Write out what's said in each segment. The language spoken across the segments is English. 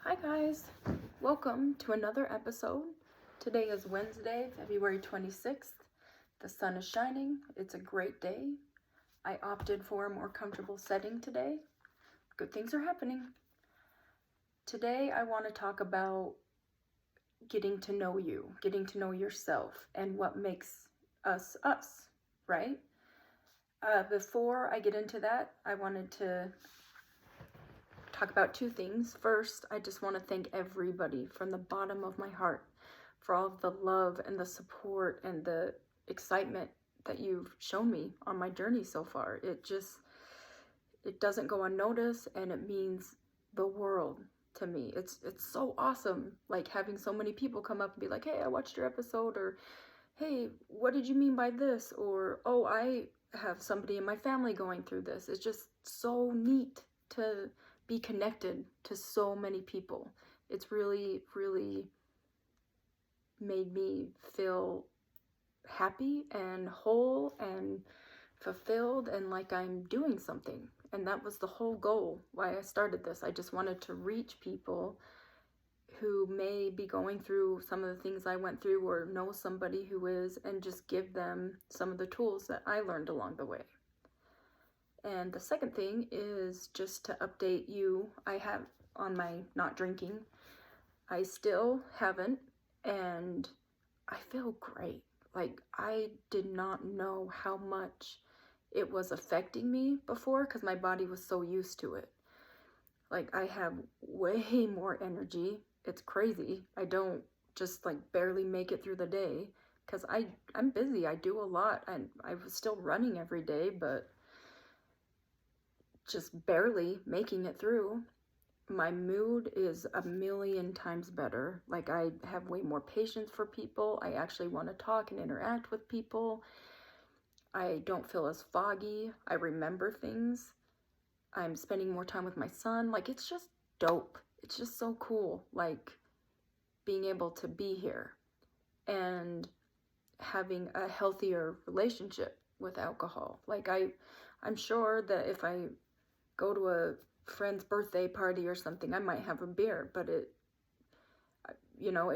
Hi guys, welcome to another episode. Today is Wednesday, February 26th. The sun is shining. It's a great day. I opted for a more comfortable setting today. Good things are happening. Today I want to talk about getting to know you, getting to know yourself, and what makes us us, right? Before I get into that, I wanted to talk about two things. First, I just want to thank everybody from the bottom of my heart for all of the love and the support and the excitement that you've shown me on my journey so far. It doesn't go unnoticed, and it means the world to me. It's so awesome, like having so many people come up and be like, "Hey, I watched your episode," or "Hey, what did you mean by this?" or "Oh, I have somebody in my family going through this." It's just so neat to be connected to so many people. It's really, really made me feel happy and whole and fulfilled and like I'm doing something. And that was the whole goal why I started this. I just wanted to reach people who may be going through some of the things I went through or know somebody who is, and just give them some of the tools that I learned along the way. And the second thing is just to update you. I have on my not drinking. I still haven't, and I feel great. Like, I did not know how much it was affecting me before because my body was so used to it. Like, I have way more energy. It's crazy. I don't just like barely make it through the day because I'm busy. I do a lot, and I was still running every day, but just barely making it through. My mood is a million times better. Like, I have way more patience for people. I actually want to talk and interact with people. I don't feel as foggy. I remember things. I'm spending more time with my son. Like, it's just dope. It's just so cool, like, being able to be here and having a healthier relationship with alcohol. Like, I'm sure that if I go to a friend's birthday party or something, I might have a beer, but it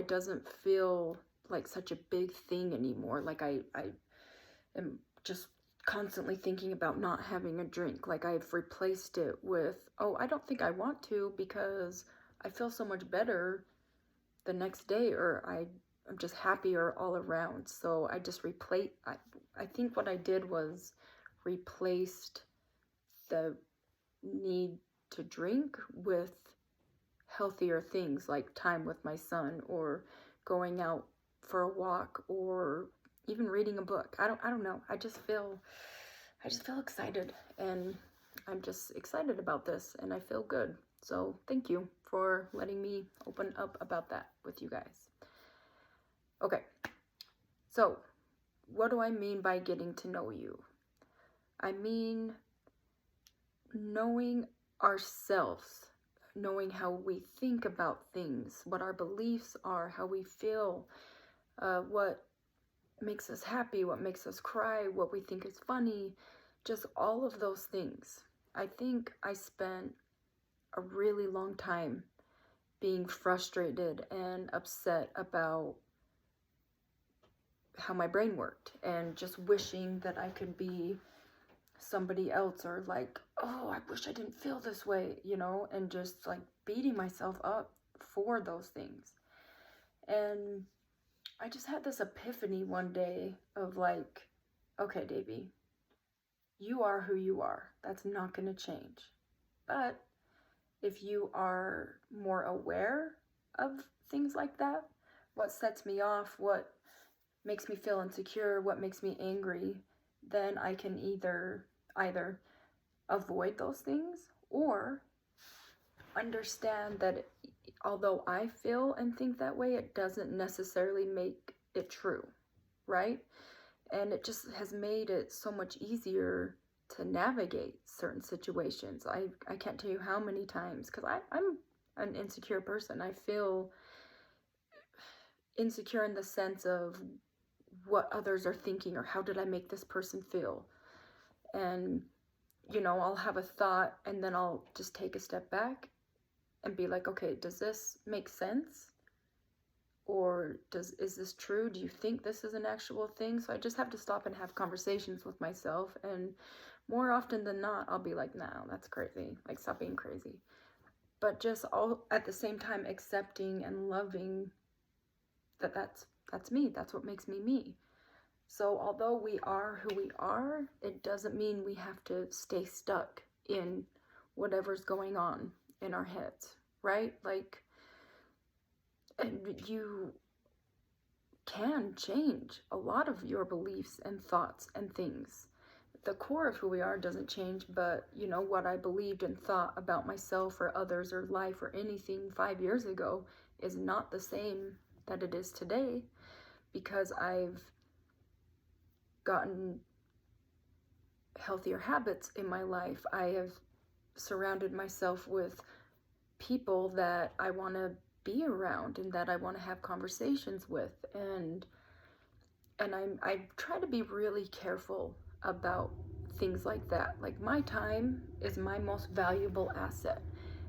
doesn't feel like such a big thing anymore. Like, I am just constantly thinking about not having a drink. Like, I've replaced it with, oh, I don't think I want to because I feel so much better the next day, or I'm just happier all around. So I just I think what I did was replaced the need to drink with healthier things like time with my son, or going out for a walk, or even reading a book. I don't know. I just feel excited, and I'm just excited about this, and I feel good. So thank you for letting me open up about that with you guys. Okay. So, what do I mean by getting to know you? I mean knowing ourselves, knowing how we think about things, what our beliefs are, how we feel, what makes us happy, what makes us cry, what we think is funny, just all of those things. I think I spent a really long time being frustrated and upset about how my brain worked, and just wishing that I could be somebody else, or like, oh, I wish I didn't feel this way, and just like beating myself up for those things. And I just had this epiphany one day of like, okay, Davey, you are who you are. That's not going to change. But if you are more aware of things like that, what sets me off, what makes me feel insecure, what makes me angry, then I can either avoid those things, or understand that although I feel and think that way, it doesn't necessarily make it true, right? And it just has made it so much easier to navigate certain situations. I can't tell you how many times, because I'm an insecure person. I feel insecure in the sense of what others are thinking, or how did I make this person feel? And I'll have a thought, and then I'll just take a step back and be like, okay, does this make sense? Or is this true? Do you think this is an actual thing? So I just have to stop and have conversations with myself, and more often than not, I'll be like, no, that's crazy. Like, stop being crazy. But just all at the same time accepting and loving that that's me. That's what makes me me. So although we are who we are, it doesn't mean we have to stay stuck in whatever's going on in our heads, right? Like, and you can change a lot of your beliefs and thoughts and things. The core of who we are doesn't change, but you know, what I believed and thought about myself or others or life or anything 5 years ago is not the same that it is today, because I've gotten healthier habits in my life. I have surrounded myself with people that I want to be around and that I want to have conversations with, and I try to be really careful about things like that. Like, my time is my most valuable asset,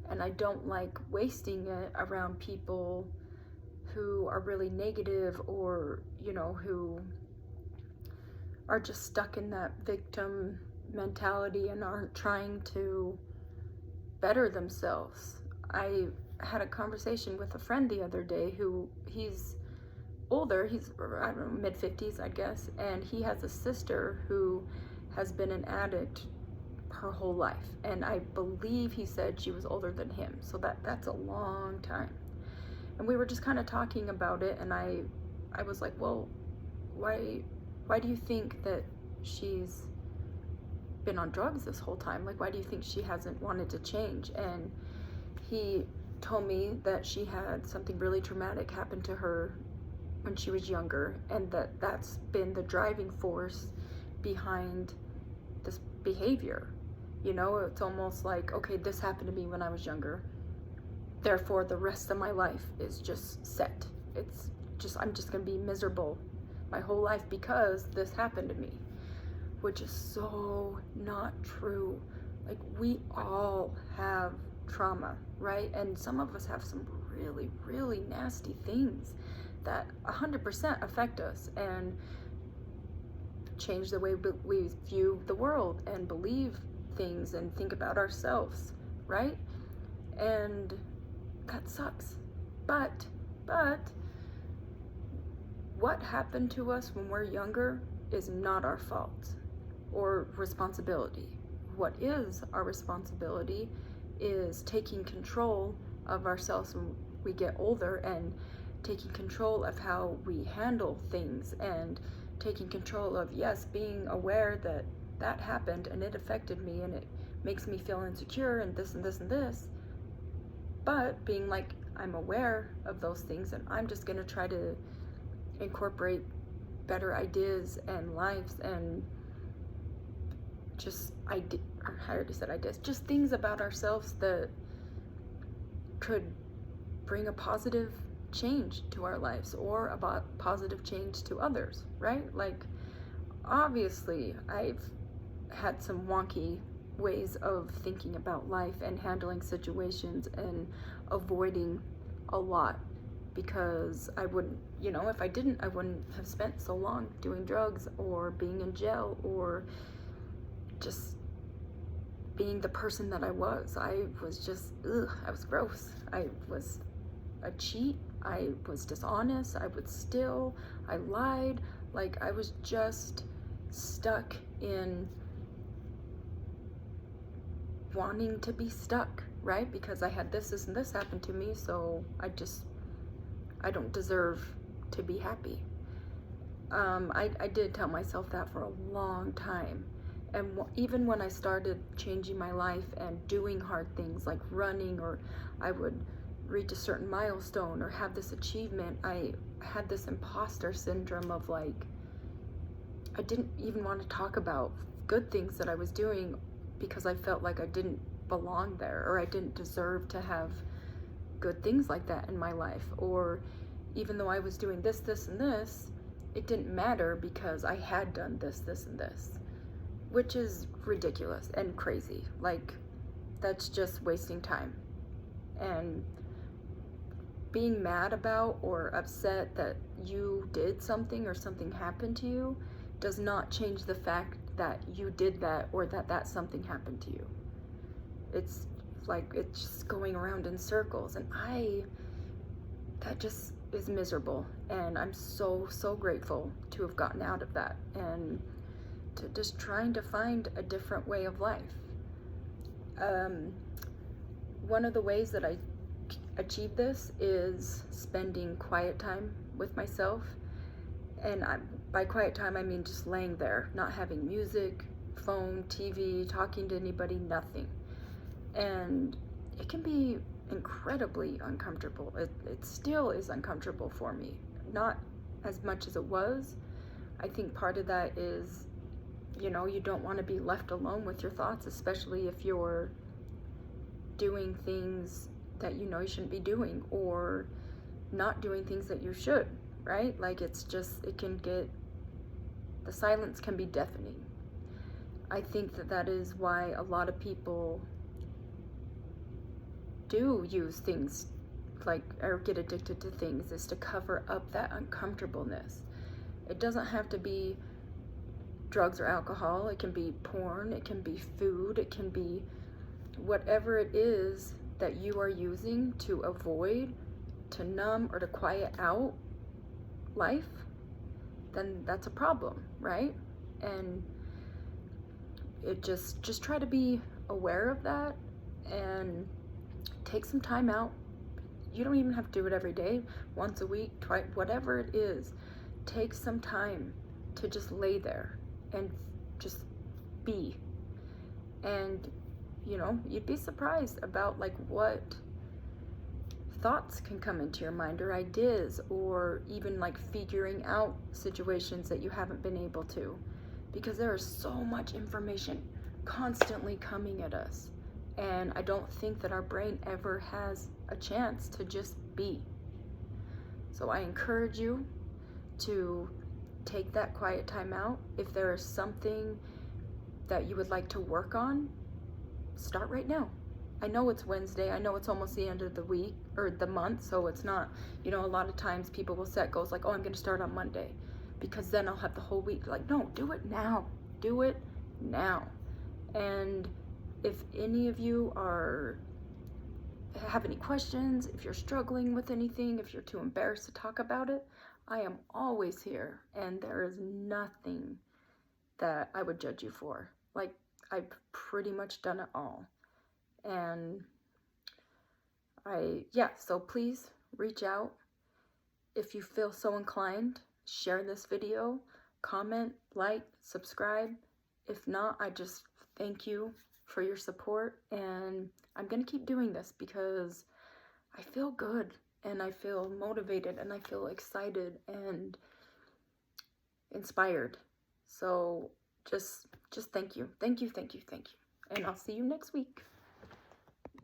and I don't like wasting it around people who are really negative, or you know, who are just stuck in that victim mentality and aren't trying to better themselves. I had a conversation with a friend the other day who, he's older, he's, I don't know, mid-50s, I guess, and he has a sister who has been an addict her whole life, and I believe he said she was older than him, so that's a long time. And we were just kind of talking about it, and I was like, well, why do you think that she's been on drugs this whole time? Like, why do you think she hasn't wanted to change? And he told me that she had something really traumatic happen to her when she was younger, and that's been the driving force behind this behavior. You know, it's almost like, okay, this happened to me when I was younger, therefore the rest of my life is just set. It's just, I'm just gonna be miserable my whole life because this happened to me, which is so not true. Like, we all have trauma, right? And some of us have some really, really nasty things that 100% affect us and change the way we view the world and believe things and think about ourselves, right? And that sucks. But what happened to us when we're younger is not our fault or responsibility. What is our responsibility is taking control of ourselves when we get older, and taking control of how we handle things, and taking control of, yes, being aware that that happened and it affected me and it makes me feel insecure and this and this and this, but being like, I'm aware of those things and I'm just gonna try to incorporate better ideas and lives and just I already said ideas, just things about ourselves that could bring a positive change to our lives or about positive change to others, right? Like, obviously I've had some wonky ways of thinking about life and handling situations and avoiding a lot, because I wouldn't, you know, if I didn't, I wouldn't have spent so long doing drugs or being in jail or just being the person that I was. I was just, I was gross. I was a cheat. I was dishonest. I would steal. I lied. Like, I was just stuck in wanting to be stuck, right? Because I had this and this happen to me, so I don't deserve to be happy. I did tell myself that for a long time. And even when I started changing my life and doing hard things like running, or I would reach a certain milestone or have this achievement, I had this imposter syndrome of, like, I didn't even want to talk about good things that I was doing because I felt like I didn't belong there, or I didn't deserve to have good things like that in my life. Or even though I was doing this, this, and this, it didn't matter because I had done this, this, and this, which is ridiculous and crazy. Like, that's just wasting time. And being mad about or upset that you did something or something happened to you does not change the fact that you did that or that something happened to you. It's like it's just going around in circles, and that just is miserable. And I'm so grateful to have gotten out of that and to just trying to find a different way of life. One of the ways that I achieve this is spending quiet time with myself. And by quiet time, I mean just laying there, not having music, phone, TV, talking to anybody, nothing. And it can be incredibly uncomfortable. It still is uncomfortable for me. Not as much as it was. I think part of that is, you don't want to be left alone with your thoughts, especially if you're doing things that you shouldn't be doing, or not doing things that you should, right? Like the silence can be deafening. I think that is why a lot of people do use things or get addicted to things, is to cover up that uncomfortableness. It doesn't have to be drugs or alcohol. It can be porn, it can be food, it can be whatever it is that you are using to avoid, to numb, or to quiet out life, then that's a problem, right? And it just try to be aware of that and take some time out. You don't even have to do it every day, once a week, twice, whatever it is. Take some time to just lay there and just be. And you'd be surprised about what thoughts can come into your mind, or ideas, or even figuring out situations that you haven't been able to, because there is so much information constantly coming at us. And I don't think that our brain ever has a chance to just be. So I encourage you to take that quiet time out. If there is something that you would like to work on, start right now. I know it's Wednesday. I know it's almost the end of the week or the month, so it's not, a lot of times people will set goals like, oh, I'm going to start on Monday because then I'll have the whole week. No, do it now. Do it now. And if any of you have any questions, if you're struggling with anything, if you're too embarrassed to talk about it, I am always here, and there is nothing that I would judge you for. I've pretty much done it all. And so please reach out. If you feel so inclined, share this video, comment, like, subscribe. If not, I just thank you for your support, and I'm gonna keep doing this because I feel good, and I feel motivated, and I feel excited and inspired. So just thank you. And I'll see you next week.